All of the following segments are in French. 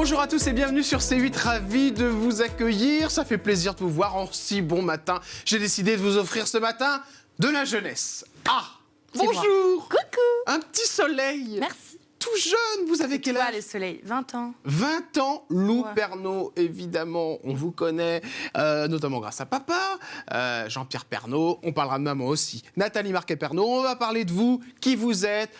Bonjour à tous et bienvenue sur C8, ravi de vous accueillir. Ça fait plaisir de vous voir en si bon matin. J'ai décidé de vous offrir ce matin de la jeunesse. Ah, bonjour. Coucou. Un petit soleil. Merci. Tout jeune, vous avez quel âge? Le soleil, 20 ans. 20 ans, Lou Ouais. Pernaut, évidemment, on vous connaît, notamment grâce à papa, Jean-Pierre Pernaut, on parlera de maman aussi, Nathalie Marquet-Pernaut, on va parler de vous, qui vous êtes,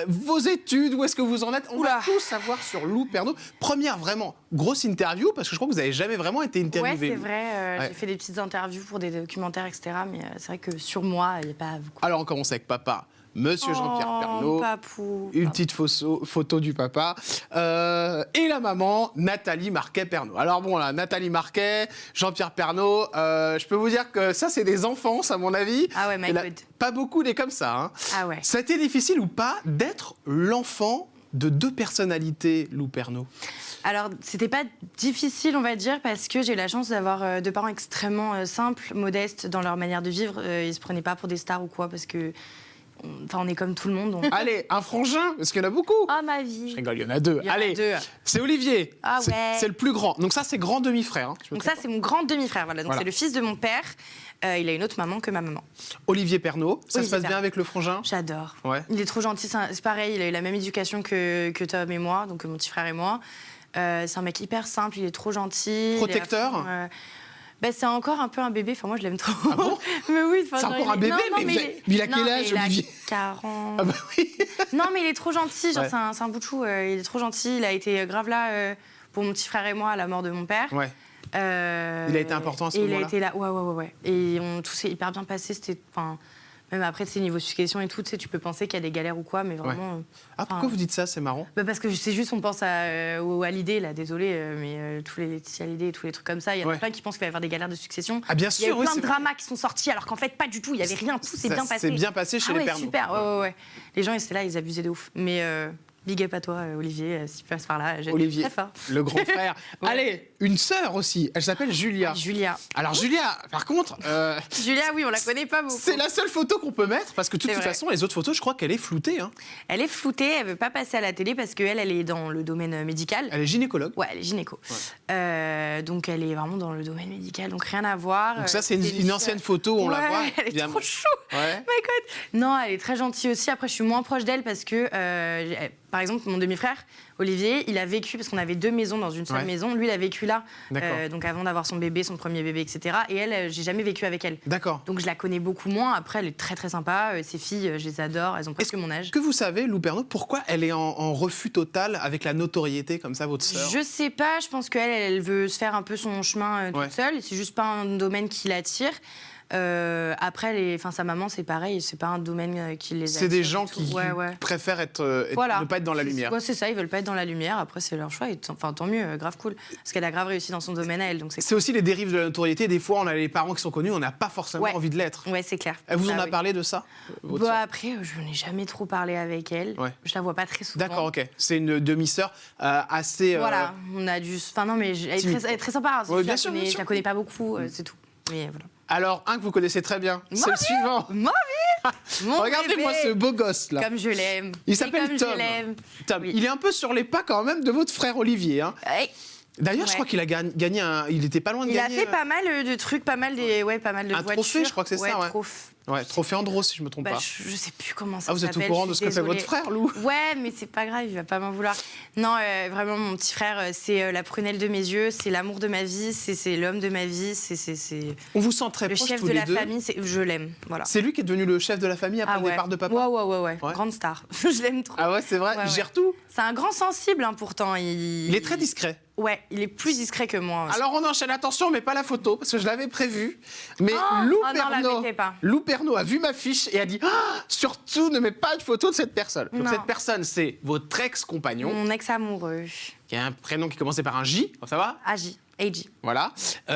vos études, où est-ce que vous en êtes, on va tout savoir sur Lou Pernaut. Première vraiment grosse interview, parce que je crois que vous n'avez jamais vraiment été interviewé. Ouais, c'est vrai, j'ai fait des petites interviews pour des documentaires, etc. Mais c'est vrai que sur moi, il n'y a pas beaucoup. Alors on commence avec papa. Monsieur Jean-Pierre Pernaut, papou, une petite photo du papa, et la maman, Nathalie Marquet-Pernaut. Alors bon, là, Nathalie Marquet, Jean-Pierre Pernaut, je peux vous dire que ça, c'est des enfances, à mon avis. Ah ouais, my God. Pas beaucoup des comme ça. Hein. Ah ouais. Ça a été difficile ou pas d'être l'enfant de deux personnalités, Lou Pernaut? Alors, c'était pas difficile, on va dire, parce que j'ai eu la chance d'avoir deux parents extrêmement simples, modestes dans leur manière de vivre. Ils se prenaient pas pour des stars ou quoi, parce que... Enfin, on est comme tout le monde. Allez, un frangin, parce qu'il y en a beaucoup. Ah, ma vie. Je rigole, il y en a deux. Allez, c'est Olivier. Ah ouais. C'est le plus grand. Donc ça, c'est grand demi-frère. Hein, Donc ça, c'est mon grand demi-frère. Voilà. Donc c'est le fils de mon père. Il a une autre maman que ma maman. Olivier Pernaut, ça Olivier se passe bien avec le frangin? J'adore. Ouais. Il est trop gentil. C'est pareil, il a eu la même éducation que Tom et moi, donc mon petit frère et moi. C'est un mec hyper simple, il est trop gentil. Protecteur? C'est encore un peu un bébé, enfin moi je l'aime trop. Ah bon? Mais oui, c'est encore un bébé, mais il a quel âge, Olivier? Il a 40. Ah bah oui. Non mais il est trop gentil, genre Ouais. c'est un bout de chou, il est trop gentil, il a été grave là pour mon petit frère et moi à la mort de mon père. Ouais. Il a été important à ce moment-là? Il a été là, ouais. Et tout s'est hyper bien passé, c'était... Même après, niveau succession et tout, tu peux penser qu'il y a des galères ou quoi, mais vraiment... Ah, pourquoi vous dites ça? C'est marrant. Parce que c'est juste, on pense à Hallyday, là, désolé, mais tous les Laetitia Hallyday, tous les trucs comme ça, il y en a plein qui pensent qu'il va y avoir des galères de succession. Ah, bien Il y a sûr, eu plein de dramas qui sont sortis, alors qu'en fait, pas du tout, il n'y avait rien, tout s'est bien passé. C'est bien passé chez les Pernaut. Super, ouais. Les gens, ils étaient là, ils abusaient de ouf. Mais big up à toi, Olivier, si tu passes par là, Olivier, très fort. le grand frère. Ouais. Allez, une sœur aussi, elle s'appelle Julia. Julia. Alors Julia, par contre... Julia, oui, on la connaît pas beaucoup. C'est la seule photo qu'on peut mettre, parce que de toute vrai. façon, les autres photos, je crois qu'elle est floutée. Hein. Elle est floutée, elle veut pas passer à la télé parce qu'elle, elle est dans le domaine médical. Elle est gynécologue. Ouais, elle est gynéco. Donc elle est vraiment dans le domaine médical, donc rien à voir. Donc ça, c'est une ancienne photo, on la voit. Elle est évidemment. trop chou. Ouais. My God. Non, elle est très gentille aussi. Après, je suis moins proche d'elle parce que, par exemple, mon demi-frère, Olivier, il a vécu, parce qu'on avait deux maisons dans une seule maison, lui, il a vécu là, donc avant d'avoir son bébé, son premier bébé, etc. Et elle, j'ai jamais vécu avec elle. D'accord. Donc je la connais beaucoup moins. Après, elle est très très sympa. Ses filles, je les adore. Elles ont presque mon âge. Que vous savez, Lou Pernaut, pourquoi elle est en refus total avec la notoriété comme ça, votre sœur? Je sais pas, je pense qu'elle elle veut se faire un peu son chemin toute seule. C'est juste pas un domaine qui l'attire. Après, sa maman, c'est pareil, c'est pas un domaine qui les attire. C'est des gens qui préfèrent Voilà. ne pas être dans la lumière. Ouais, c'est ça, ils veulent pas être dans la lumière. Après, c'est leur choix. Et tant mieux, grave cool. Parce qu'elle a grave réussi dans son domaine à elle. Donc c'est aussi les dérives de la notoriété. Des fois, on a les parents qui sont connus, on n'a pas forcément envie de l'être. Ouais, c'est clair. Elle vous en a parlé de ça, votre sœur? Après, je n'ai jamais trop parlé avec elle. Ouais. Je la vois pas très souvent. D'accord, ok. C'est une demi-sœur assez. Voilà, on a dû. Enfin, non, mais elle est très sympa. Ouais, bien sûr. Je la connais pas beaucoup, c'est tout. Mais voilà. Alors, un que vous connaissez très bien, c'est le suivant. Regardez-moi ce beau gosse là. Comme je l'aime. Il s'appelle Tom. Tom. Oui. Il est un peu sur les pas quand même de votre frère Olivier. Hein. D'ailleurs, je crois qu'il a gagné un. Il était pas loin de gagner. Il a fait pas mal de trucs, pas mal de voitures. Un trophée, je crois que c'est ça. Ouais, trophée Andros, si je me trompe pas. Je sais plus comment ça s'appelle. Vous êtes au courant de ce que fait votre frère, Lou? Ouais, mais c'est pas grave, il va pas m'en vouloir. Non, vraiment, mon petit frère, c'est la prunelle de mes yeux, c'est l'amour de ma vie, c'est l'homme de ma vie, c'est. On vous sent très proche tous les deux. Le chef de la famille, je l'aime, voilà. C'est lui qui est devenu le chef de la famille après le départ de papa? Ouais. Grande star. Je l'aime trop. Ah ouais, c'est vrai, il gère tout? C'est un grand sensible, hein, pourtant. Il est très discret. Ouais, il est plus discret que moi. Alors on enchaîne, attention, mais pas la photo, parce que je l'avais prévu. Mais Lou Pernaut a vu ma fiche et a dit surtout ne mets pas de photo de cette personne. Donc cette personne, c'est votre ex-compagnon. Mon ex-amoureux. Qui a un prénom qui commençait par un J, ça va? AJ. Voilà.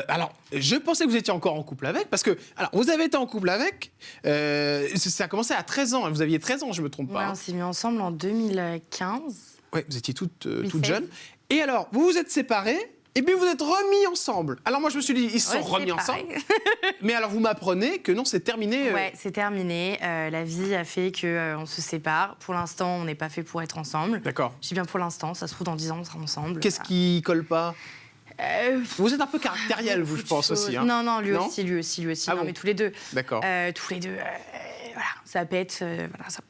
Alors, je pensais que vous étiez encore en couple avec, parce que, alors, vous avez été en couple avec, ça a commencé à 13 ans, vous aviez 13 ans, je ne me trompe pas. Ouais, on s'est mis ensemble en 2015. Ouais, vous étiez toute jeune. Et alors, vous vous êtes séparés, Et puis vous êtes remis ensemble. Alors moi je me suis dit, ils se sont remis ensemble. Mais alors vous m'apprenez que non, c'est terminé. Ouais, c'est terminé. La vie a fait qu'on se sépare. Pour l'instant, on n'est pas fait pour être ensemble. D'accord. Je dis bien pour l'instant, ça se trouve dans 10 ans, on sera ensemble. Qu'est-ce qui colle pas Vous êtes un peu caractériel, vous, je pense aussi. Hein. Non, lui aussi. Ah non, bon. mais tous les deux. D'accord. Tous les deux, voilà, ça pète, voilà, ça...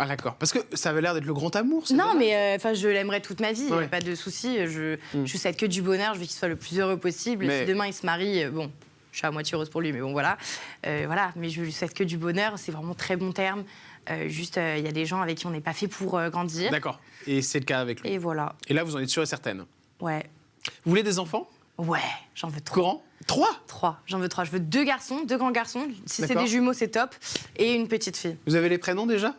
Ah d'accord, parce que ça avait l'air d'être le grand amour. Non, mais je l'aimerais toute ma vie, Ouais. pas de souci. Je souhaite que du bonheur, je veux qu'il soit le plus heureux possible. Mais... Si demain il se marie, bon, je suis à moitié heureuse pour lui, mais bon voilà. Voilà, mais je lui souhaite que du bonheur, c'est vraiment très bon terme. Juste, il y a des gens avec qui on n'est pas fait pour grandir. D'accord, et c'est le cas avec lui. Et voilà. Et là, vous en êtes sûre et certaine. Ouais. Vous voulez des enfants? Ouais, j'en veux 3. Courant? 3? 3, j'en veux 3. Je veux 2 garçons, 2 grands garçons. Si c'est D'accord. des jumeaux, c'est top. Et une petite fille. Vous avez les prénoms déjà?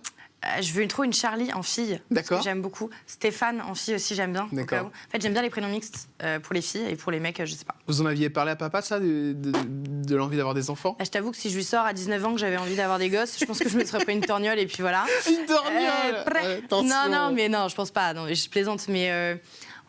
Je veux trop une Charlie en fille. D'accord. Parce que j'aime beaucoup. Stéphane en fille aussi, j'aime bien. D'accord. En fait, j'aime bien les prénoms mixtes pour les filles et pour les mecs, je sais pas. Vous en aviez parlé à papa, ça, de l'envie d'avoir des enfants? Je t'avoue que si je lui sors à 19 ans que j'avais envie d'avoir des gosses, je pense que je me serais pris une torgnole et puis voilà. Une torgnole Non, je pense pas. Non, je plaisante, mais...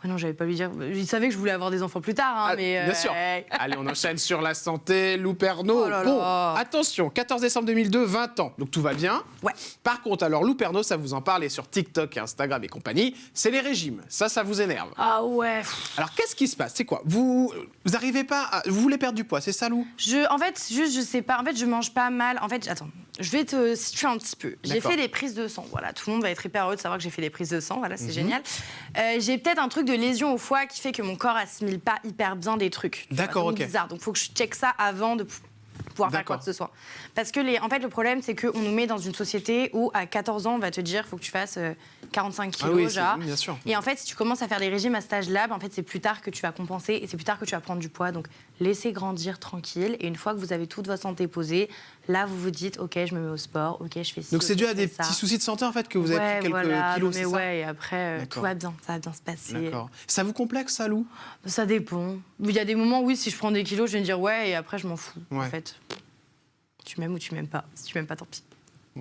Ouais, non, j'avais pas lui dire. Il savait que je voulais avoir des enfants plus tard, hein, mais... Bien sûr. Allez, on enchaîne sur la santé. Lou Pernaut. Oh là Bon, là. attention, 14 décembre 2002, 20 ans. Donc tout va bien. Ouais. Par contre, alors Lou Pernaut, ça vous en parle et sur TikTok, Instagram et compagnie, c'est les régimes. Ça vous énerve. Ah ouais. Alors qu'est-ce qui se passe? C'est quoi? Vous arrivez pas à... Vous voulez perdre du poids, c'est ça, Lou? En fait, juste, je sais pas. En fait, je mange pas mal. En fait, attends. Je vais te situer un petit peu. J'ai D'accord. fait des prises de sang. Voilà, tout le monde va être hyper heureux de savoir que j'ai fait des prises de sang. Voilà, c'est génial. J'ai peut-être un truc de lésion au foie qui fait que mon corps assimile pas hyper bien des trucs. D'accord, ok. C'est bizarre. Donc, il faut que je check ça avant de pouvoir faire quoi que ce soit. Parce que, en fait, le problème, c'est qu'on nous met dans une société où, à 14 ans, on va te dire qu'il faut que tu fasses 45 kilos, oui, genre. bien sûr. Et en fait, si tu commences à faire des régimes à cet âge-là, en fait, c'est plus tard que tu vas compenser et c'est plus tard que tu vas prendre du poids. Donc, laissez grandir tranquille. Et une fois que vous avez toute votre santé posée, là, vous vous dites, OK, je me mets au sport, OK, je fais ci. Donc c'est ok, dû je à des fais ça. petits soucis de santé, en fait, que vous avez pris quelques kilos, mais c'est ça? ouais, et après, D'accord. tout va bien, ça va bien se passer. D'accord. Ça vous complexe, ça, Lou? Ça dépend. Il y a des moments, oui, si je prends des kilos, je vais me dire ouais, et après, je m'en fous, en Ouais. fait. Tu m'aimes ou tu m'aimes pas. Si tu m'aimes pas, tant pis.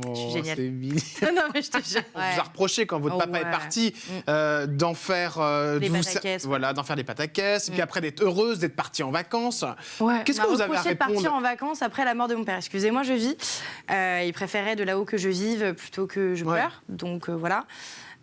Oh, suis géniale. c'est mignon. Non, mais je te jure. On vous a reproché quand votre Oh, papa est ouais. parti d'en faire Des de vous- pâtes à caisse, ouais. voilà, d'en faire des pâtes à caisse, et puis après d'être heureuse, d'être partie en vacances. Ouais. Qu'est-ce On m'a que vous avez à reproché de partir répondre? en vacances après la mort de mon père. Excusez-moi, je vis. Il préférait de là-haut que je vive plutôt que je Ouais. pleure. Donc voilà.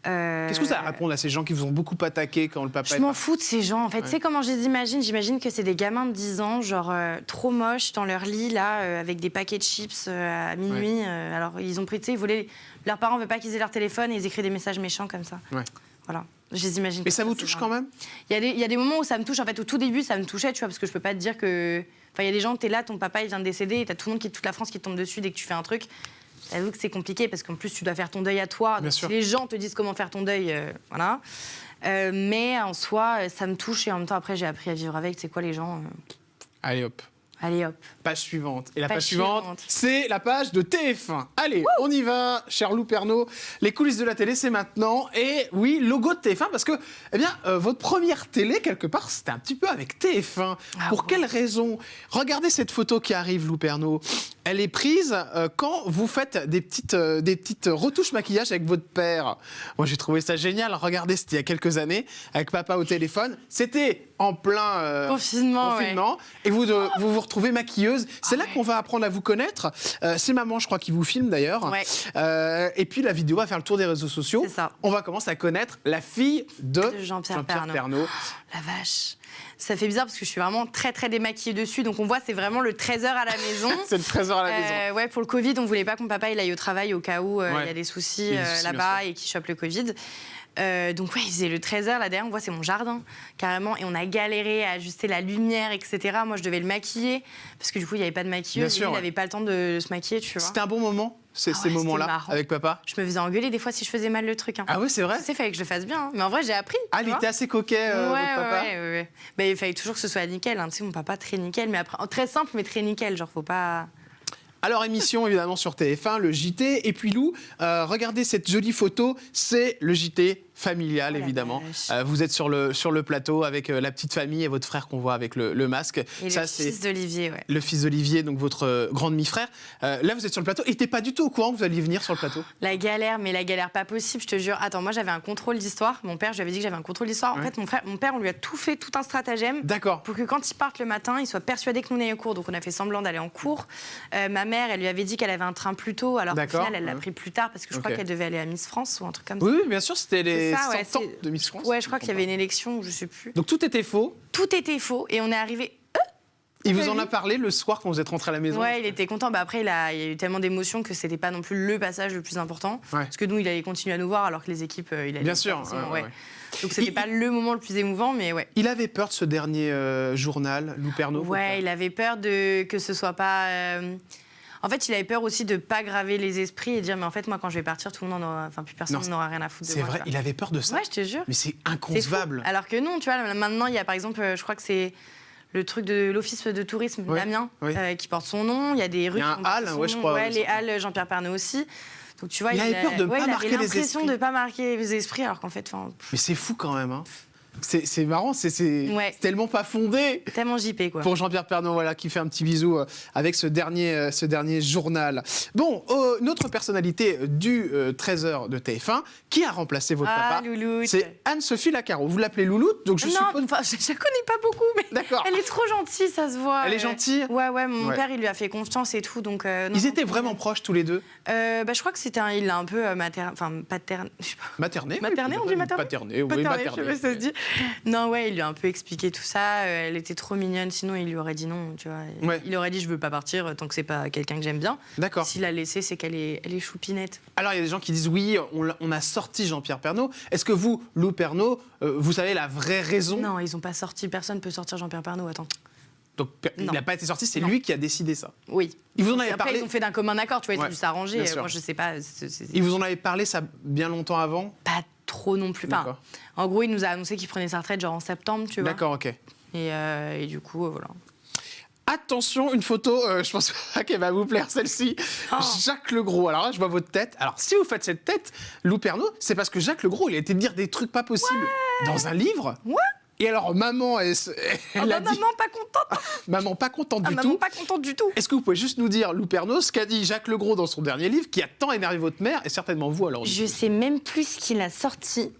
Qu'est-ce que vous avez à répondre à ces gens qui vous ont beaucoup attaqué quand le papa Je est m'en parti? fous de ces gens, en fait. Tu sais comment je les imagine? J'imagine que c'est des gamins de 10 ans, genre trop moches dans leur lit, là, avec des paquets de chips à minuit. Alors, ils ont pris, tu sais, ils voulaient... Leurs parents ne veulent pas qu'ils aient leur téléphone et ils écrivent des messages méchants comme ça. Ouais. Voilà. Je les imagine. Et ça vous ces touche gens-là. quand même? Il y a des moments où ça me touche. En fait, au tout début, ça me touchait, tu vois, parce que je peux pas te dire que... Enfin, il y a des gens, t'es là, ton papa, il vient de décéder, et t'as tout le monde, toute la France qui te tombe dessus dès que tu fais un truc. J'avoue que c'est compliqué, parce qu'en plus, tu dois faire ton deuil à toi. Bien Donc, sûr. si les gens te disent comment faire ton deuil, voilà. Mais en soi, ça me touche, et en même temps, après, j'ai appris à vivre avec. C'est quoi, les gens Allez hop, Allez, hop. page suivante. Et la page Page suivante, suivante. c'est la page de TF1. Allez, on y va, cher Lou Pernaut. Les coulisses de la télé, c'est maintenant. Et oui, logo de TF1, parce que, eh bien, votre première télé, quelque part, c'était un petit peu avec TF1. Ah Pour bon. quelle raison? Regardez cette photo qui arrive, Lou Pernaut. Elle est prise quand vous faites des petites retouches maquillage avec votre père. Moi, j'ai trouvé ça génial. Regardez, c'était il y a quelques années, avec papa au téléphone. C'était en plein Confinement, confinement. Et vous vous retrouvez maquilleuse. C'est là qu'on va apprendre à vous connaître. C'est maman, je crois, qui vous filme d'ailleurs. Ouais. Et puis la vidéo va faire le tour des réseaux sociaux. C'est ça. On va commencer à connaître la fille de Jean-Pierre Jean-Pierre Pernaut. Pernaut. La vache. Ça fait bizarre parce que je suis vraiment très très démaquillée dessus. Donc on voit, c'est vraiment le 13h à la maison. C'est le trésor à la maison. Ouais, pour le Covid, on voulait pas que mon papa il aille au travail au cas où il Ouais. y a des soucis Il y a des soucis, bien là-bas sûr. et qu'il chope le Covid. Donc ouais, il faisait le 13h, là derrière, on voit, c'est mon jardin, carrément. Et on a galéré à ajuster la lumière, etc. Moi, je devais le maquiller, parce que du coup, il n'y avait pas de maquilleuse. Bien sûr, et lui, il ouais. n'avait pas le temps de se maquiller, tu vois. C'était un bon moment, ces Ah ouais, moments-là, c'était marrant. avec papa. Je me faisais engueuler des fois si je faisais mal le truc. Hein. Ah oui, c'est vrai? C'est fallait que je le fasse bien. Hein. Mais en vrai, j'ai appris. Ah, tu il vois. était assez coquet, votre papa? Ouais. Bah, il fallait toujours que ce soit nickel. Hein. Tu sais, mon papa, très nickel. Mais après, très simple, mais très nickel. Genre, faut pas... Alors, émission évidemment sur TF1, le JT. Et puis Lou, regardez cette jolie photo, c'est le JT familiale, évidemment. Vous êtes sur le plateau avec la petite famille et votre frère qu'on voit avec le masque. Et ça, le fils d'Olivier, ouais. Le fils d'Olivier, donc votre grand demi-frère. Là, vous êtes sur le plateau et t'es pas du tout au courant que vous alliez venir sur le plateau. La galère, mais la galère pas possible, je te jure. Attends, moi, j'avais un contrôle d'histoire. Mon père, je lui avais dit que j'avais un contrôle d'histoire. En fait, mon père, on lui a tout fait, tout un stratagème. D'accord. Pour que quand il parte le matin, il soit persuadé que nous n'ayons cours. Donc, on a fait semblant d'aller en cours. Ma mère, elle lui avait dit qu'elle avait un train plus tôt. Alors, au final, elle l'a pris plus tard parce que je crois qu'elle devait aller à Miss France ou un truc comme ça. Oui, bien sûr, c'était les 100 ans de Miss France. Ouais, je crois qu'il y avait une élection, je sais plus. Donc tout était faux. Tout était faux et on est arrivé. Il vous en a parlé le soir quand vous êtes rentré à la maison? Ouais, il était content. Bah après, il y a eu tellement d'émotions que c'était pas non plus le passage le plus important. Ouais. Parce que nous, il allait continuer à nous voir alors que les équipes, il allait. Bien sûr. Ouais. Donc c'était pas le moment le plus émouvant, mais ouais. Il avait peur de ce dernier journal, Lou Pernaut? Ouais, il avait peur que ce soit pas. En fait, il avait peur aussi de pas graver les esprits et dire mais en fait moi quand je vais partir tout le monde plus personne n'aura rien à foutre de moi. C'est vrai, il avait peur de ça. Ouais, je te jure. Mais c'est inconcevable. Alors que non, tu vois, maintenant il y a par exemple, je crois que c'est le truc de l'office de tourisme d'Amiens qui porte son nom. Il y a des rues. Il y a un hall, je crois. Ouais, les halles Jean-Pierre Pernaut aussi. Donc tu vois, il avait peur de pas marquer les esprits. Il avait l'impression de pas marquer les esprits alors qu'en fait. Mais c'est fou quand même. Hein. C'est marrant, c'est tellement pas fondé. Tellement JP, quoi. Pour Jean-Pierre Pernaut, voilà, qui fait un petit bisou avec ce dernier journal. Bon, une autre personnalité du 13h de TF1 qui a remplacé votre papa, c'est Anne-Sophie Lacaro. Vous l'appelez Louloute, donc je suppose... Non, je la connais pas beaucoup, mais elle est trop gentille, ça se voit. Elle est gentille? Ouais, mon père, il lui a fait confiance et tout, donc... Ils étaient vraiment proches, tous les deux? Je crois que c'était il l'a un peu paterné, je sais pas. Materné? Materné, on dit materné? Paterné, oui, materné. Je sais pas si ça se dit. Non, ouais, il lui a un peu expliqué tout ça. Elle était trop mignonne, sinon il lui aurait dit non, tu vois. Ouais. Il aurait dit je veux pas partir tant que c'est pas quelqu'un que j'aime bien. D'accord. S'il l'a laissé, c'est qu'elle est choupinette. Alors il y a des gens qui disent oui, on a sorti Jean-Pierre Pernaut. Est-ce que vous, Lou Pernaut, vous savez la vraie raison? Non, ils ont pas sorti. Personne peut sortir Jean-Pierre Pernaut. Attends. Donc il n'a pas été sorti, c'est lui qui a décidé ça. Oui. Il vous en avait après, parlé... ils ont fait d'un commun accord, tu vois, ils ont dû s'arranger. Moi, je sais pas. Il vous en avait parlé ça bien longtemps avant? Pas trop non plus. Enfin, en gros, il nous a annoncé qu'il prenait sa retraite genre en septembre, tu vois. D'accord, ok. Et du coup, voilà. Attention, une photo, je pense pas qu'elle va vous plaire, celle-ci. Jacques Legros. Alors là, je vois votre tête. Alors, si vous faites cette tête, Lou Pernaut, c'est parce que Jacques Legros, il a été dire des trucs pas possibles dans un livre. Ouais. Et alors, maman, elle a dit... Maman pas contente. Maman pas contente du tout. Maman pas contente du tout. Est-ce que vous pouvez juste nous dire, Lou Pernaut, ce qu'a dit Jacques Legros dans son dernier livre, qui a tant énervé votre mère, et certainement vous, alors? Je sais même plus ce qu'il a sorti.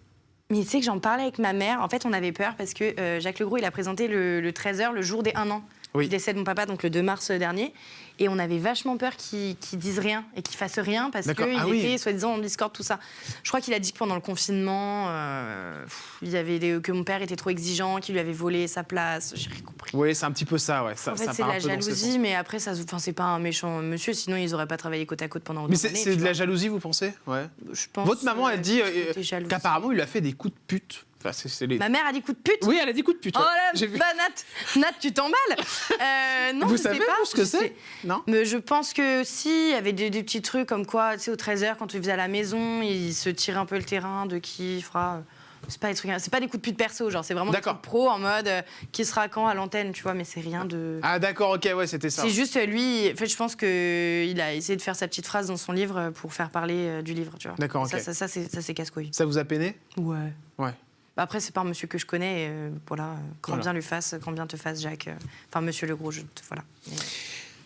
Mais tu sais que j'en parlais avec ma mère. En fait, on avait peur parce que Jacques Legros, il a présenté le 13h, le jour des 1 an. Du décès de mon papa, donc le 2 mars dernier. Et on avait vachement peur qu'il dise rien et qu'il fasse rien parce qu'il était, soi-disant, en Discord, tout ça. Je crois qu'il a dit que pendant le confinement, que mon père était trop exigeant, qu'il lui avait volé sa place. J'ai rien compris. Oui, c'est un petit peu ça, ouais. En fait, c'est de la jalousie, mais après, c'est pas un méchant monsieur, sinon ils n'auraient pas travaillé côte à côte pendant autant d'années. Mais c'est de la jalousie, vous pensez? Ouais. Je pense. Votre maman, elle dit qu'apparemment, il lui a fait des coups de pute. Enfin, Ma mère a dit coup de pute? Oui, elle a dit coup de pute. Oh là, Nat, tu t'emballes. Non, vous savez pas ce que c'est? Non. Mais je pense que si, il y avait des petits trucs comme quoi, tu sais, au 13h, quand il faisait à la maison, il se tirait un peu le terrain de qui fera... C'est pas des coups de pute perso, genre c'est vraiment des trucs pro en mode qui sera quand à l'antenne, tu vois, mais c'est rien de... Ah d'accord, ok, ouais, c'était ça. C'est juste lui, en fait, je pense qu'il a essayé de faire sa petite phrase dans son livre pour faire parler du livre, tu vois. D'accord, ok. Ça c'est casse-couille. Ça vous a peiné? Ouais. Ouais. Après, c'est pas un monsieur que je connais, et, voilà, quand bien te fasse Jacques. Enfin, monsieur Legros, voilà. Mais...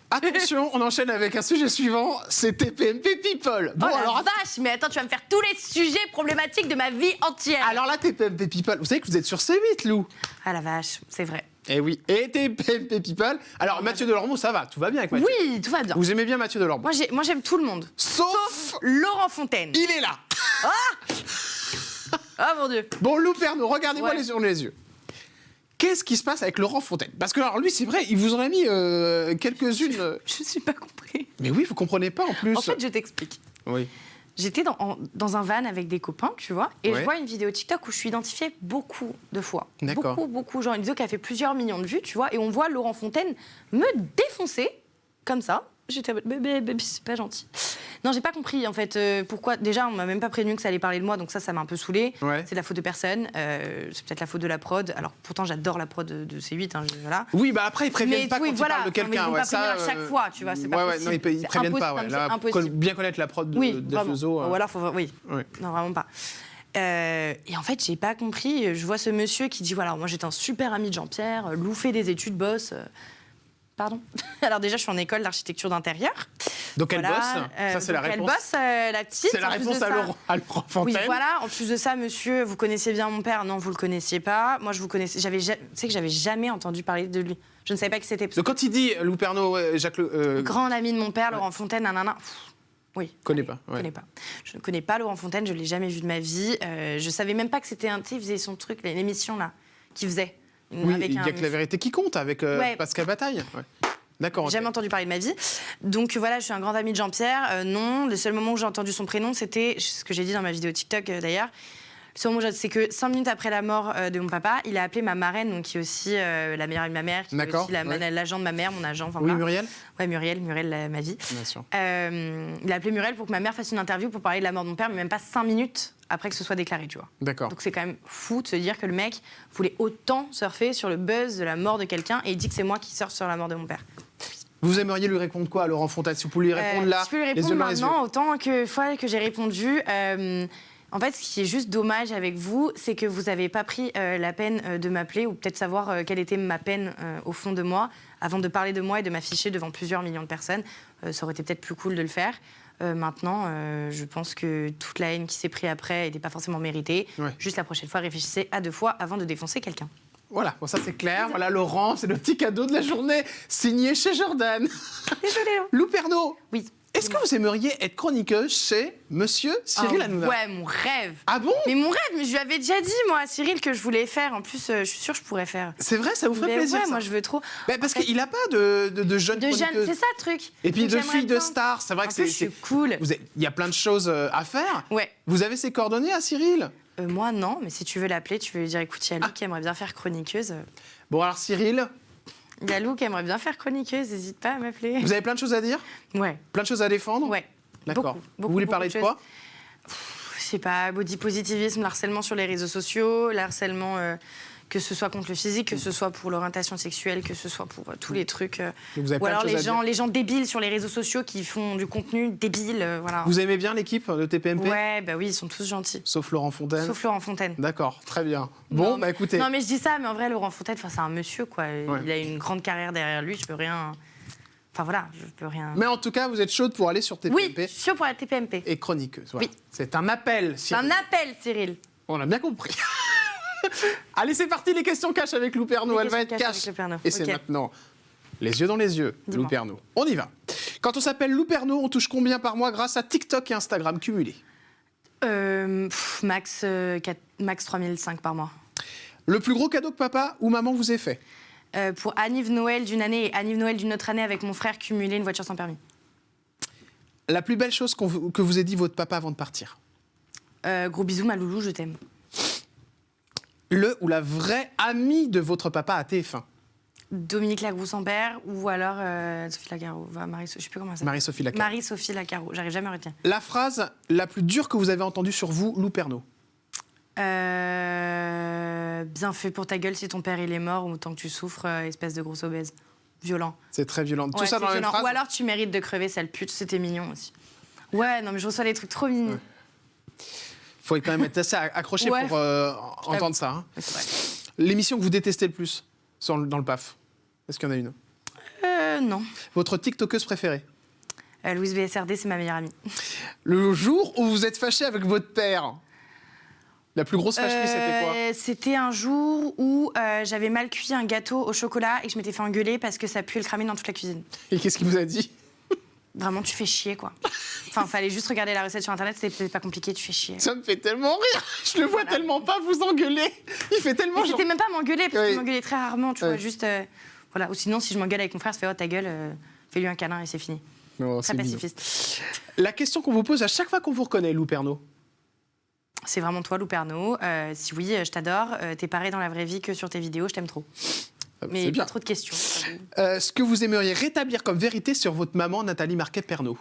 Attention, on enchaîne avec un sujet suivant, c'est TPMP People. Bon, alors vache, mais attends, tu vas me faire tous les sujets problématiques de ma vie entière. Alors là, TPMP People, vous savez que vous êtes sur C8, Lou. Ah la vache, c'est vrai. Eh oui, et TPMP People. Alors, Mathieu Delormeau, ça va, tout va bien avec Mathieu? Oui, tout va bien. Vous aimez bien Mathieu Delormeau? Moi, j'aime tout le monde. Sauf Laurent Fontaine. Il est là. Ah mon Dieu. Bon, Lou Pernaut, regardez-moi les yeux. Qu'est-ce qui se passe avec Laurent Fontaine? Parce que alors lui, c'est vrai, il vous en a mis quelques-unes. Je suis pas compris. Mais oui, vous comprenez pas en plus. En fait, je t'explique. Oui. J'étais dans un van avec des copains, tu vois, et je vois une vidéo TikTok où je suis identifiée beaucoup de fois. D'accord. Beaucoup. Genre une vidéo qui a fait plusieurs millions de vues, tu vois, et on voit Laurent Fontaine me défoncer, comme ça. J'étais bébé, c'est pas gentil. Non, j'ai pas compris en fait pourquoi. Déjà, on m'a même pas prévenu que ça allait parler de moi, donc ça m'a un peu saoulée. Ouais. C'est de la faute de personne. C'est peut-être la faute de la prod. Alors pourtant, j'adore la prod de C8. Hein, voilà. Oui, bah après ils préviennent pas quand ils parlent de quelqu'un. Ils vont pas prévenir à chaque fois, tu vois. C'est pas possible. Non, ils préviennent pas. Ouais. Là, bien connaître la prod de Feuzo. Ou alors, non, vraiment pas. Et en fait, j'ai pas compris. Je vois ce monsieur qui dit voilà, moi j'étais un super ami de Jean-Pierre, Lou fait des études, boss. Pardon. Alors déjà, je suis en école d'architecture d'intérieur. Donc elle bosse. Ça, c'est la réponse. Elle bosse, la petite. C'est la réponse à Laurent Fontaine. Oui, voilà. En plus de ça, monsieur, vous connaissiez bien mon père. Non, vous le connaissiez pas. Moi, je vous connaissais. Tu sais que j'avais jamais entendu parler de lui. Je ne savais pas qui c'était. Donc quand il dit Lou Pernaut, Jacques Grand ami de mon père, Laurent Fontaine, nanana. Oui. Connais pas. Je connais pas. Je ne connais pas Laurent Fontaine. Je l'ai jamais vu de ma vie. Je savais même pas que c'était un. Tu sais, il faisait son truc, l'émission là, qu'il faisait. Oui, il y a que la vérité qui compte avec Pascal Bataille. Ouais. D'accord. J'ai jamais entendu parler de ma vie. Donc voilà, je suis un grand ami de Jean-Pierre. Non, le seul moment où j'ai entendu son prénom, c'était ce que j'ai dit dans ma vidéo TikTok d'ailleurs. Le seul moment, c'est que 5 minutes après la mort de mon papa, il a appelé ma marraine, donc qui est aussi la meilleure de ma mère, qui est aussi l'agent de ma mère, mon agent. Oui, Muriel. Ouais, Muriel, ma vie. Bien sûr. Il a appelé Muriel pour que ma mère fasse une interview pour parler de la mort de mon père, mais même pas 5 minutes après que ce soit déclaré, tu vois. D'accord. Donc c'est quand même fou de se dire que le mec voulait autant surfer sur le buzz de la mort de quelqu'un et il dit que c'est moi qui surfe sur la mort de mon père. Vous aimeriez lui répondre quoi à Laurent Fontaine? Si vous pouvez lui répondre là, je peux lui répondre maintenant, autant que fois que j'ai répondu. En fait, ce qui est juste dommage avec vous, c'est que vous n'avez pas pris la peine de m'appeler ou peut-être savoir quelle était ma peine au fond de moi avant de parler de moi et de m'afficher devant plusieurs millions de personnes. Ça aurait été peut-être plus cool de le faire. Maintenant, je pense que toute la haine qui s'est prise après n'était pas forcément méritée. Ouais. Juste la prochaine fois, réfléchissez à 2 fois avant de défoncer quelqu'un. Voilà, bon, ça c'est clair. Voilà, Laurent, c'est le petit cadeau de la journée, signé chez Jordan. Désolée. Lou Pernaut. Oui. Est-ce que vous aimeriez être chroniqueuse chez Monsieur Cyril Hanouna? Ouais, mon rêve. Ah bon? Mais mon rêve, mais je lui avais déjà dit, moi, à Cyril, que je voulais faire. En plus, je suis sûre que je pourrais faire. C'est vrai, ça vous ferait plaisir? Ouais, ça. moi, je veux trop. Parce qu'il n'a pas de jeunes chroniqueuses. C'est ça, le truc. Et puis de filles de stars. C'est vrai que c'est cool. Il y a plein de choses à faire. Ouais. Vous avez ses coordonnées à Cyril? Moi, non. Mais si tu veux l'appeler, tu veux lui dire, écoute, il y a Lou qui aimerait bien faire chroniqueuse. Bon, alors Cyril... Il y a Lou qui aimerait bien faire chroniqueuse. N'hésite pas à m'appeler. Vous avez plein de choses à dire? Ouais. Plein de choses à défendre? Ouais. D'accord. Vous voulez parler de quoi? Je sais pas, body positivisme, le harcèlement sur les réseaux sociaux, le harcèlement que ce soit contre le physique, que ce soit pour l'orientation sexuelle, que ce soit pour tous les trucs. Ou alors les gens débiles sur les réseaux sociaux qui font du contenu débile. Voilà. Vous aimez bien l'équipe de TPMP? Ouais, bah oui, ils sont tous gentils. Sauf Laurent Fontaine? Sauf Laurent Fontaine. D'accord, très bien. Bon, bah écoutez. Non, mais je dis ça, mais en vrai, Laurent Fontaine, c'est un monsieur, quoi. Ouais. Il a une grande carrière derrière lui, je peux rien... Enfin voilà, je peux rien... Mais en tout cas, vous êtes chaude pour aller sur TPMP? Oui, je suis chaude pour la TPMP. Et chroniqueuse, voilà. Oui. C'est un appel, Cyril. C'est un appel, Cyril. On a bien compris. Allez, c'est parti, les questions cash avec Lou Pernaut. Elle va être cash. Et c'est maintenant les yeux dans les yeux, Lou Pernaut. On y va. Quand on s'appelle Lou Pernaut, on touche combien par mois grâce à TikTok et Instagram cumulés? Max 3005 par mois. Le plus gros cadeau que papa ou maman vous ait fait? Pour Anniv Noël d'une année et Anniv Noël d'une autre année avec mon frère, cumuler une voiture sans permis. La plus belle chose que vous ait dit votre papa avant de partir? Gros bisous, ma loulou, je t'aime. Le ou la vraie amie de votre papa à TF1? Dominique Lagrousse-en-Père ou alors Sophie Lacaro. Je sais plus comment ça s'appelle. Marie-Sophie Lacaro. Marie-Sophie Lacaro. J'arrive jamais à retenir. La phrase la plus dure que vous avez entendue sur vous, Lou Pernaut? Bien fait pour ta gueule si ton père il est mort ou tant que tu souffres, espèce de grosse obèse. Violent. C'est très violent. Tout ça dans la même phrase? Ou alors tu mérites de crever, sale pute. C'était mignon aussi. Ouais, non mais je reçois des trucs trop mignons. Il faut quand même être assez accroché pour entendre ça. Hein. Ouais, c'est vrai. L'émission que vous détestez le plus dans le PAF, est-ce qu'il y en a une? Non. Votre TikTokeuse préférée? Louise BSRD, c'est ma meilleure amie. Le jour où vous êtes fâché avec votre père, la plus grosse fâcherie, c'était quoi? C'était un jour où j'avais mal cuit un gâteau au chocolat et que je m'étais fait engueuler parce que ça puait le cramer dans toute la cuisine. Et qu'est-ce qu'il vous a dit? Vraiment, tu fais chier, quoi. Enfin, fallait juste regarder la recette sur Internet, c'était pas compliqué, tu fais chier. Ça me fait tellement rire. Je le vois tellement pas vous engueuler. Il fait tellement... C'était même pas m'engueuler, parce que je m'engueulais très rarement, tu vois, juste... voilà. Ou sinon, si je m'engueule avec mon frère, je fais « Oh, ta gueule, fais-lui un câlin et c'est fini. » Très pacifiste. La question qu'on vous pose à chaque fois qu'on vous reconnaît, Lou Pernaut? C'est vraiment toi, Lou Pernaut. Si oui, je t'adore. T'es pareil dans la vraie vie que sur tes vidéos, je t'aime trop. Mais pas trop de questions. Ce que vous aimeriez rétablir comme vérité sur votre maman, Nathalie Marquet-Pernaut?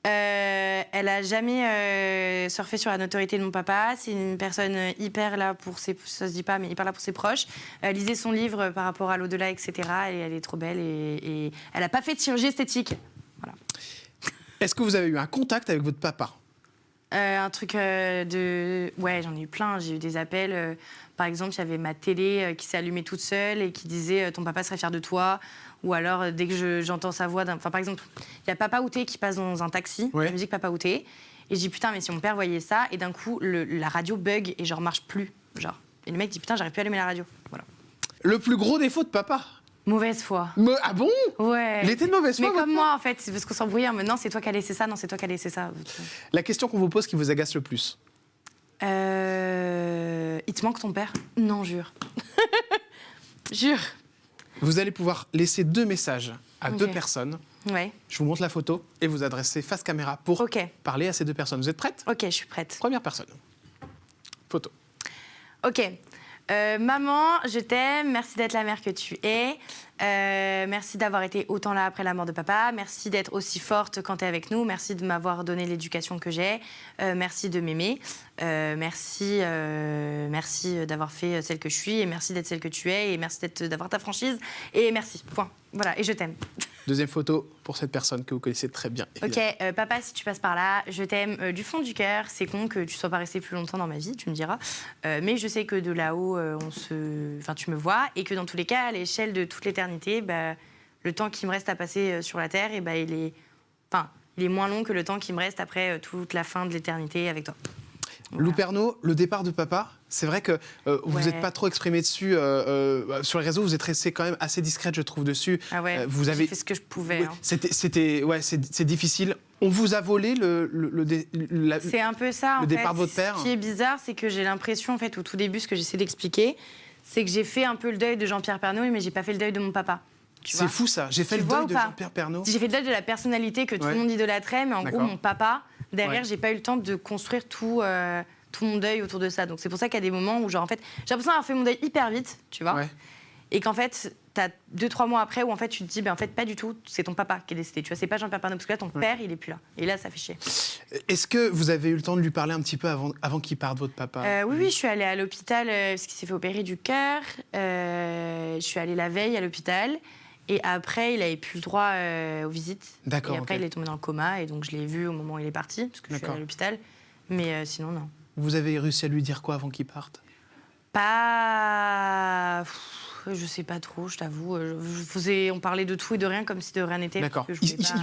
Elle a jamais surfé sur la notoriété de mon papa. C'est une personne hyper là pour ses... Ça se dit pas, mais hyper là pour ses proches. Lisez son livre par rapport à l'au-delà, etc. Et elle est trop belle et elle n'a pas fait de chirurgie esthétique. Voilà. Est-ce que vous avez eu un contact avec votre papa? Un truc de... Ouais, j'en ai eu plein. J'ai eu des appels. Par exemple, il y avait ma télé qui s'est allumée toute seule et qui disait ton papa serait fier de toi. Ou alors, dès que j'entends sa voix... Enfin, par exemple, il y a Papa Outé qui passe dans un taxi, la musique Papa Outé. Et je dis, putain, mais si mon père voyait ça, et d'un coup, la radio bug et genre marche plus. Genre. Et le mec dit, putain, j'arrive plus à allumer la radio. Voilà. Le plus gros défaut de papa? Mauvaise foi. Ah bon? Ouais. Il était de mauvaise foi? Mais comme moi, en fait, c'est parce qu'on s'embrouillait. Non, c'est toi qui as laissé ça, non, c'est toi qui as laissé ça. La question qu'on vous pose qui vous agace le plus? Il te manque ton père? Non, jure. Jure. Vous allez pouvoir laisser 2 messages à 2 personnes. Ouais. Je vous montre la photo et vous adressez face caméra pour parler à ces 2 personnes. Vous êtes prête? Ok, je suis prête. Première personne. Photo. Ok. Maman, je t'aime. Merci d'être la mère que tu es. Merci d'avoir été autant là après la mort de papa. Merci d'être aussi forte quand tu es avec nous. Merci de m'avoir donné l'éducation que j'ai. Merci de m'aimer. Merci d'avoir fait celle que je suis. Et merci d'être celle que tu es. Et merci d'avoir ta franchise. Et merci. Point. Voilà. Et je t'aime. Deuxième photo pour cette personne que vous connaissez très bien. Évidemment. Ok, papa, si tu passes par là, je t'aime du fond du cœur. C'est con que tu sois pas resté plus longtemps dans ma vie, tu me diras. Mais je sais que de là-haut, tu me vois. Et que dans tous les cas, à l'échelle de toute l'éternité, le temps qui me reste à passer sur la Terre, il est moins long que le temps qui me reste après toute la fin de l'éternité avec toi. Voilà. Lou Pernaut, le départ de papa, c'est vrai que vous n'êtes pas trop exprimé dessus. Sur les réseaux, vous êtes restée quand même assez discrète, je trouve, dessus. Ah ouais, vous avez j'ai fait ce que je pouvais. Ouais, c'est difficile. On vous a volé c'est un peu ça, le départ de votre père. Ce qui est bizarre, c'est que j'ai l'impression, en fait, au tout début, ce que j'essaie d'expliquer, c'est que j'ai fait un peu le deuil de Jean-Pierre Pernaut, mais j'ai pas fait le deuil de mon papa. C'est fou ça, j'ai fait le deuil de Jean-Pierre Pernaut. J'ai fait le deuil de la personnalité que tout le monde idolâtrait, mais en gros, mon papa, derrière, j'ai pas eu le temps de construire tout mon deuil autour de ça. Donc c'est pour ça qu'il y a des moments où, genre, en fait, j'ai l'impression d'avoir fait mon deuil hyper vite, tu vois. Et qu'en fait, t'as 2-3 mois après où en fait tu te dis, en fait, pas du tout, c'est ton papa qui est décédé. Tu vois, c'est pas Jean-Pierre Pernaut, parce que là, ton père, il est plus là. Et là, ça fait chier. Est-ce que vous avez eu le temps de lui parler un petit peu avant qu'il parte, votre papa? Oui, je suis allée à l'hôpital parce qu'il s'est fait opérer du cœur. Je suis allée la veille à l'hôpital. Et après, il n'avait plus le droit aux visites. D'accord. Et après, il est tombé dans le coma. Et donc, je l'ai vu au moment où il est parti, parce que je suis allée à l'hôpital. Mais sinon, non. Vous avez réussi à lui dire quoi avant qu'il parte? Pas... Je sais pas trop, je t'avoue. On parlait de tout et de rien comme si de rien n'était. D'accord.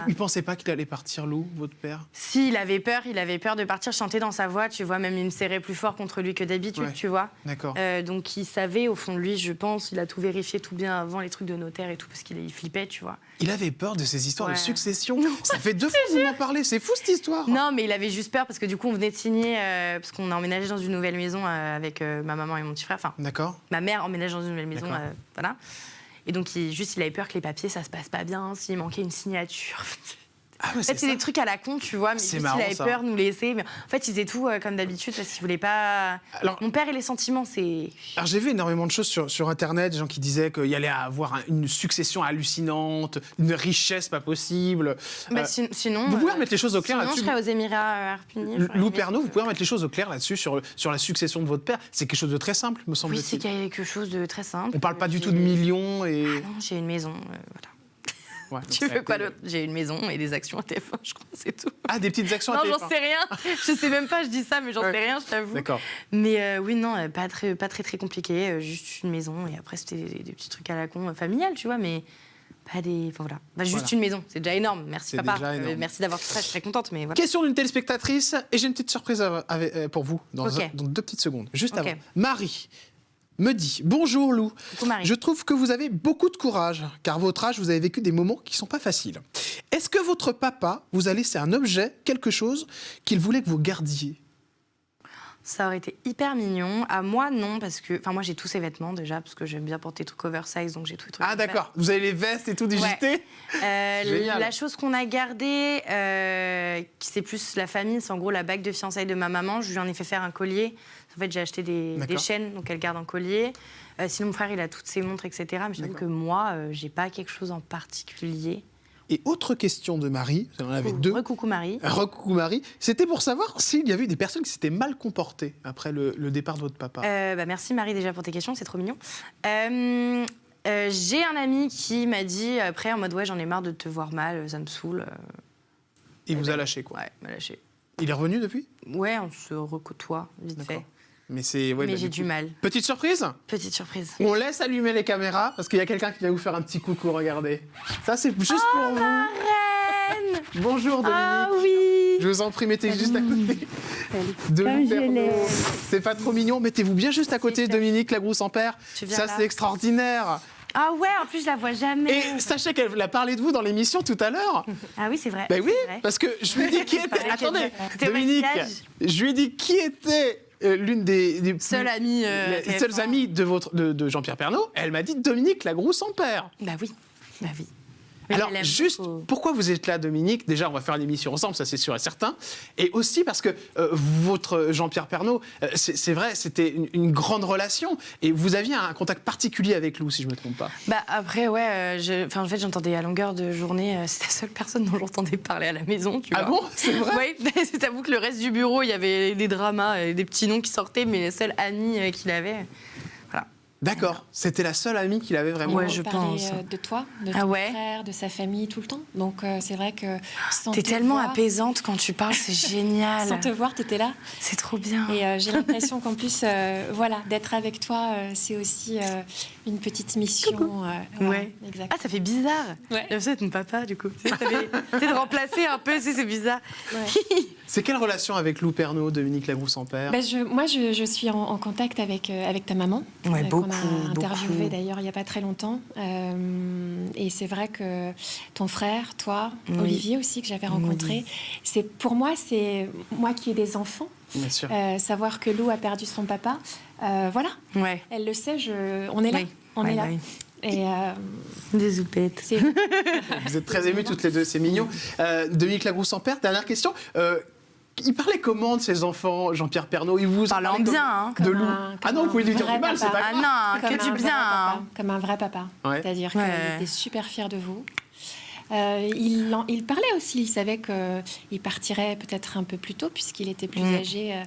Il pensait pas qu'il allait partir, Lou, votre père? Si, il avait peur de partir chanter dans sa voix, tu vois. Même il me serrait plus fort contre lui que d'habitude, tu vois. D'accord. Donc il savait, au fond de lui, je pense, il a tout vérifié tout bien avant les trucs de notaire et tout, parce qu'il flippait, tu vois. Il avait peur de ces histoires de succession. Ça fait 2 fois que vous m'en parlez, c'est fou cette histoire. Non, mais il avait juste peur parce que du coup on venait de signer, parce qu'on a emménagé dans une nouvelle maison avec ma maman et mon petit frère. Enfin, d'accord. Ma mère emménage dans une nouvelle maison, voilà. Et donc il avait peur que les papiers ça se passe pas bien, s'il manquait une signature. Ah en fait, c'est des trucs à la con, tu vois, mais juste, il avait peur de nous laisser. Mais en fait, il faisait tout comme d'habitude parce qu'il voulait pas. Alors, mon père et les sentiments, c'est. Alors, j'ai vu énormément de choses sur Internet, des gens qui disaient qu'il y allait avoir une succession hallucinante, une richesse pas possible. Sinon. Vous pouvez remettre les choses au clair là-dessus. Je serais aux Émirats Arabes Unis. Lou Pernaut, vous pouvez remettre les choses au clair là-dessus, sur la succession de votre père. C'est quelque chose de très simple, me semble-t-il. Oui, c'est quelque chose de très simple. On parle pas du tout de millions et. Ah non, j'ai une maison, voilà. Ouais, tu veux quoi d'autre? J'ai une maison et des actions à TF1, je crois, c'est tout. Ah, des petites actions à TF1? Non, j'en sais rien. Je sais même pas, je dis ça, mais j'en sais rien, je t'avoue. D'accord. Mais oui, non, pas très compliqué. Juste une maison et après, c'était des petits trucs à la con, familial, tu vois, mais pas des. Enfin voilà. Juste une maison, c'est déjà énorme. Merci, papa. Merci d'avoir tout ça, je suis très contente. Mais voilà. Question d'une téléspectatrice et j'ai une petite surprise pour vous dans 2 petites secondes. Juste avant. Marie me dit: bonjour Lou, je trouve que vous avez beaucoup de courage, car à votre âge, vous avez vécu des moments qui ne sont pas faciles. Est-ce que votre papa vous a laissé un objet, quelque chose qu'il voulait que vous gardiez? Ça aurait été hyper mignon. À moi, non, parce que... Enfin, moi, j'ai tous ces vêtements, déjà, parce que j'aime bien porter des trucs oversize, donc j'ai tous les trucs. Ah, d'accord. Vous avez les vestes et tout du JT? La chose qu'on a gardée, c'est plus la famille, c'est en gros la bague de fiançailles de ma maman. Je lui en ai fait faire un collier. En fait, j'ai acheté des chaînes, donc elle garde en collier. Sinon, mon frère, il a toutes ses montres, etc. Mais je trouve que moi, j'ai pas quelque chose en particulier. Et autre question de Marie, vous en avez 2. Recoucou Marie. Recoucou Marie. C'était pour savoir s'il y avait eu des personnes qui s'étaient mal comportées après le départ de votre papa. Merci Marie déjà pour tes questions, c'est trop mignon. J'ai un ami qui m'a dit après en mode ouais, j'en ai marre de te voir mal, ça me saoule. Il vous a lâché quoi? Ouais, il m'a lâché. Il est revenu depuis ? Ouais, on se recôtoie vite fait. Mais j'ai du mal. Petite surprise ? Petite surprise. On laisse allumer les caméras parce qu'il y a quelqu'un qui vient vous faire un petit coucou, regardez. Ça, c'est juste pour vous. Reine. Bonjour Dominique. Ah oui. Je vous en prie, mettez juste à côté de Lou Pernaut. C'est pas trop mignon, mettez-vous bien juste à côté de Dominique Lagrousse-en-Père. Ça, c'est extraordinaire. Ah ouais, en plus je la vois jamais. Et sachez qu'elle a parlé de vous dans l'émission tout à l'heure. Ah oui, c'est vrai. Ben oui, vrai. parce que je lui ai dit qui était... Attendez, Dominique, je lui ai dit qui était l'une des seules amies de Jean-Pierre Pernaut. Elle m'a dit Dominique Lagrousse-en-Père. Bah oui. Alors, juste, pourquoi vous êtes là, Dominique ? Déjà, on va faire une émission ensemble, ça c'est sûr et certain. Et aussi parce que votre Jean-Pierre Pernaut, c'est vrai, c'était une grande relation. Et vous aviez un contact particulier avec Lou, si je ne me trompe pas. Bah après, ouais, en fait, j'entendais à longueur de journée. C'était la seule personne dont j'entendais parler à la maison, tu vois. Ah bon ? C'est vrai ? Oui, t'avoue que le reste du bureau, il y avait des dramas, et des petits noms qui sortaient, mais la seule amie qu'il avait... D'accord, c'était la seule amie qu'il avait vraiment. Ouais, je pense. De toi, de ton frère, de sa famille tout le temps. Donc c'est vrai que sans t'es tellement apaisante quand tu parles, c'est génial. Sans te voir, t'étais là. C'est trop bien. Et j'ai l'impression qu'en plus, d'être avec toi, c'est aussi une petite mission. Ouais. Exact. Ah, ça fait bizarre. Ouais. J'ai l'impression d'être mon papa, du coup. Tu sais, de remplacer un peu, c'est bizarre. Ouais. C'est quelle relation avec Lou Pernaut, Dominique Lagrousse-en-Père ? Moi, je suis en contact avec ta maman. Ouais, qu'on a interviewé d'ailleurs il n'y a pas très longtemps. Et c'est vrai que ton frère, toi, Olivier aussi, que j'avais rencontré, pour moi, c'est moi qui ai des enfants. Bien sûr. Savoir que Lou a perdu son papa, voilà. Ouais. Elle le sait, on est là. On est là. Oui. Et des oupettes. Vous êtes très émus toutes les deux, c'est mignon. Dominique Lagrousse-en-Père, dernière question. Il parlait comment de ses enfants, Jean-Pierre Pernaut ? Il vous parlait bien, hein, de Lou. Ah non, vous pouvez lui dire du mal, c'est pas grave. Ah non, que du bien. Comme un vrai papa. Ouais. C'est-à-dire qu'il était super fier de vous. Il parlait aussi, il savait qu'il partirait peut-être un peu plus tôt puisqu'il était plus âgé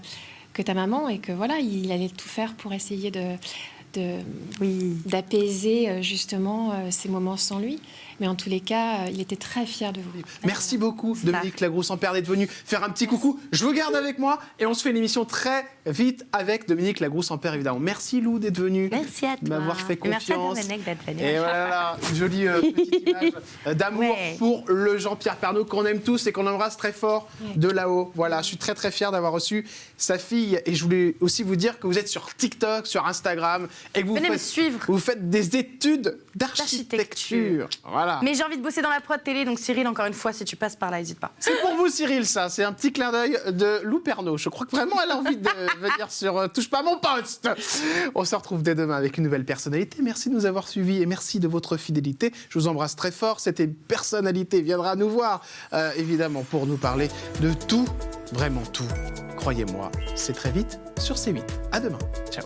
que ta maman et que voilà, il allait tout faire pour essayer d'apaiser justement ces moments sans lui. Mais en tous les cas, il était très fier de vous. Merci beaucoup, Dominique Lagrousse-en-Père, d'être venu faire un petit coucou. Je vous garde avec moi et on se fait une émission très vite avec Dominique Lagrousse-en-Père, évidemment. Merci, Lou, d'être venu. Merci à toi. M'avoir fait confiance. Merci à Dominique d'être venu. Et voilà, une jolie petite image d'amour pour le Jean-Pierre Pernaut qu'on aime tous et qu'on embrasse très fort de là-haut. Voilà, je suis très, très fier d'avoir reçu sa fille. Et je voulais aussi vous dire que vous êtes sur TikTok, sur Instagram et que vous faites des études d'architecture. Voilà. Mais j'ai envie de bosser dans la prod télé, donc Cyril, encore une fois, si tu passes par là, n'hésite pas. C'est pour vous, Cyril, ça. C'est un petit clin d'œil de Lou Pernaut. Je crois que vraiment, elle a envie de venir sur Touche pas à mon poste. On se retrouve dès demain avec une nouvelle personnalité. Merci de nous avoir suivis et merci de votre fidélité. Je vous embrasse très fort. Cette personnalité viendra nous voir, évidemment, pour nous parler de tout, vraiment tout. Croyez-moi, c'est très vite sur C8. À demain. Ciao.